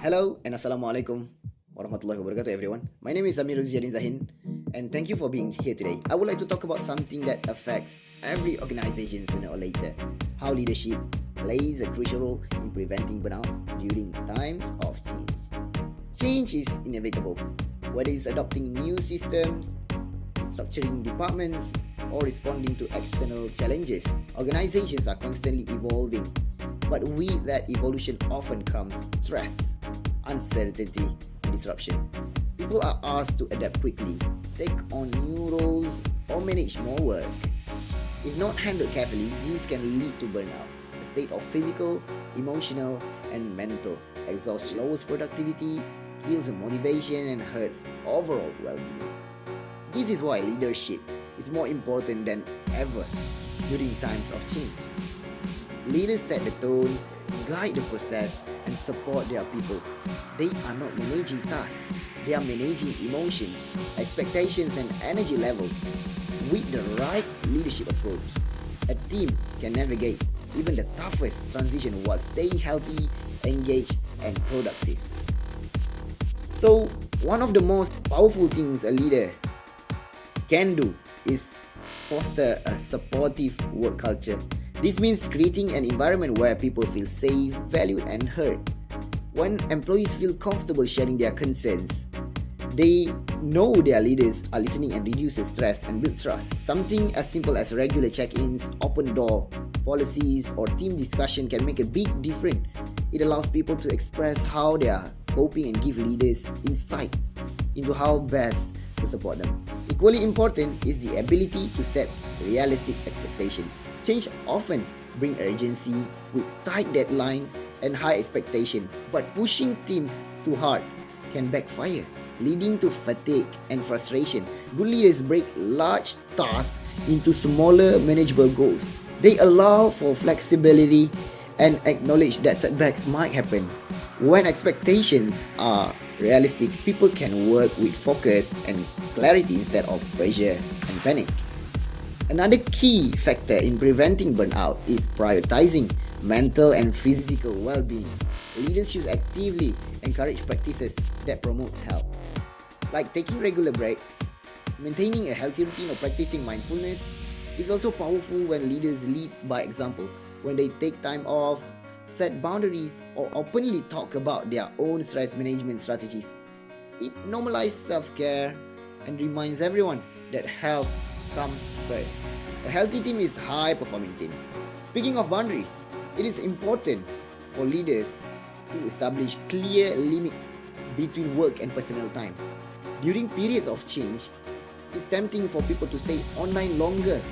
Hello and Assalamualaikum warahmatullahi wabarakatuh everyone. My name is Amirul Ziyyaddin Zahin and thank you for being here today. I would like to talk about something that affects every organization sooner or later. How leadership plays a crucial role in preventing burnout during times of change. Change is inevitable, whether it's adopting new systems, structuring departments, or responding to external challenges. Organizations are constantly evolving, but with that evolution often comes stress, uncertainty, and disruption. People are asked to adapt quickly, take on new roles, or manage more work. If not handled carefully, these can lead to burnout, a state of physical, emotional, and mental exhaustion lowers productivity, kills motivation, and hurts overall well-being. This is why leadership is more important than ever during times of change. Leaders set the tone, guide the process, and support their people. They are not managing tasks, they are managing emotions, expectations, and energy levels. With the right leadership approach, a team can navigate even the toughest transition while staying healthy, engaged, and productive. So, one of the most powerful things a leader can do is foster a supportive work culture. This means creating an environment where people feel safe, valued, and heard. When employees feel comfortable sharing their concerns, they know their leaders are listening and reduces stress and build trust. Something as simple as regular check-ins, open door policies, or team discussion can make a big difference. It allows people to express how they are coping and give leaders insight into how best to support them. Equally important is the ability to set realistic expectations. Change often brings urgency with tight deadline and high expectation, but pushing teams too hard can backfire, leading to fatigue and frustration. Good leaders break large tasks into smaller, manageable goals. They allow for flexibility and acknowledge that setbacks might happen. When expectations are realistic, people can work with focus and clarity instead of pressure and panic. Another key factor in preventing burnout is prioritizing mental and physical well-being. Leaders should actively encourage practices that promote health, like taking regular breaks, maintaining a healthy routine, or practicing mindfulness. It's also powerful when leaders lead by example, when they take time off, set boundaries, or openly talk about their own stress management strategies. It normalizes self-care and reminds everyone that health comes first. A healthy team is a high-performing team. Speaking of boundaries, it is important for leaders to establish clear limits between work and personal time. During periods of change, it's tempting for people to stay online longer,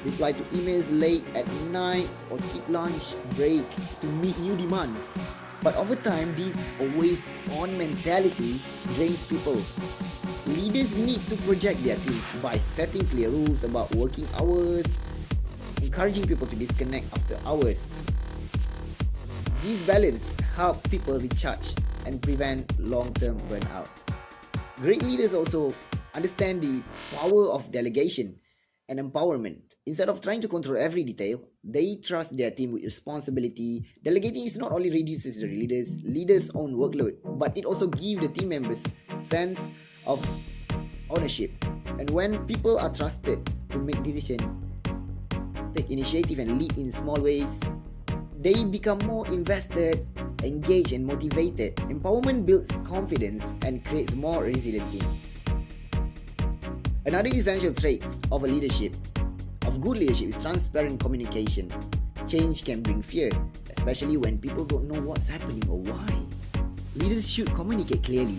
reply to emails late at night, or skip lunch break to meet new demands. But over time, this always-on mentality drains people. Leaders need to project their teams by setting clear rules about working hours, encouraging people to disconnect after hours. This balance helps people recharge and prevent long-term burnout. Great leaders also understand the power of delegation and empowerment. Instead of trying to control every detail, they trust their team with responsibility. Delegating is not only reduces the leaders' own workload, but it also gives the team members sense of ownership. And when people are trusted to make decisions, take initiative, and lead in small ways, they become more invested, engaged, and motivated. Empowerment builds confidence and creates more resilient teams. Another essential trait of good leadership is transparent communication. Change can bring fear, especially when people don't know what's happening or why. Leaders should communicate clearly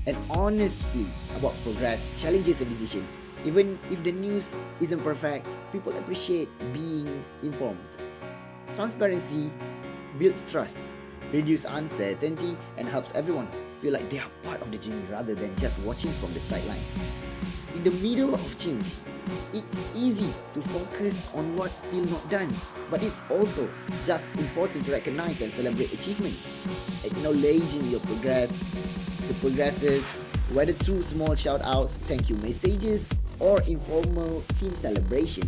and honestly about progress, challenges, and decisions. Even if the news isn't perfect, people appreciate being informed. Transparency builds trust, reduces uncertainty, and helps everyone feel like they are part of the journey rather than just watching from the sidelines. In the middle of change, it's easy to focus on what's still not done, but it's also just important to recognize and celebrate achievements. Acknowledging your progresses, whether through small shout-outs, thank you messages, or informal team celebration,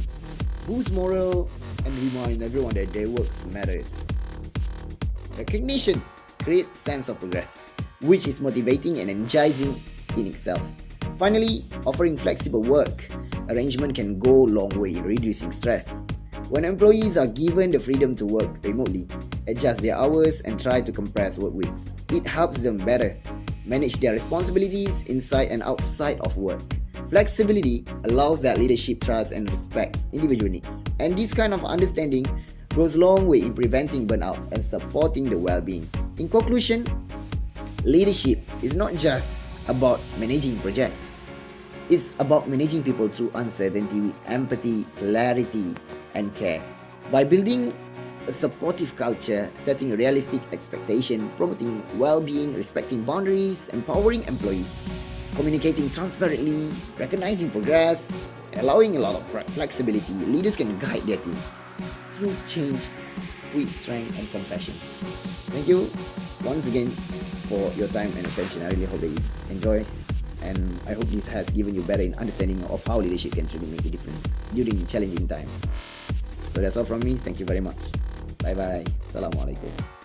boosts morale and remind everyone that their work matters. Recognition create sense of progress, which is motivating and energizing in itself. Finally, offering flexible work arrangement can go a long way in reducing stress. When employees are given the freedom to work remotely, adjust their hours and try to compress work weeks, it helps them better manage their responsibilities inside and outside of work. Flexibility allows that leadership trusts and respects individual needs, and this kind of understanding goes a long way in preventing burnout and supporting the well-being. In conclusion, leadership is not just about managing projects. It's about managing people through uncertainty with empathy, clarity, and care. By building a supportive culture, setting a realistic expectation, promoting well-being, respecting boundaries, empowering employees, communicating transparently, recognizing progress, and allowing a lot of flexibility, leaders can guide their team through change with strength and compassion. Thank you once again for your time and attention. I really hope that you enjoy, and I hope this has given you better understanding of how leadership can truly make a difference during challenging times. So that's all from me. Thank you very much. Bye bye. Assalamualaikum.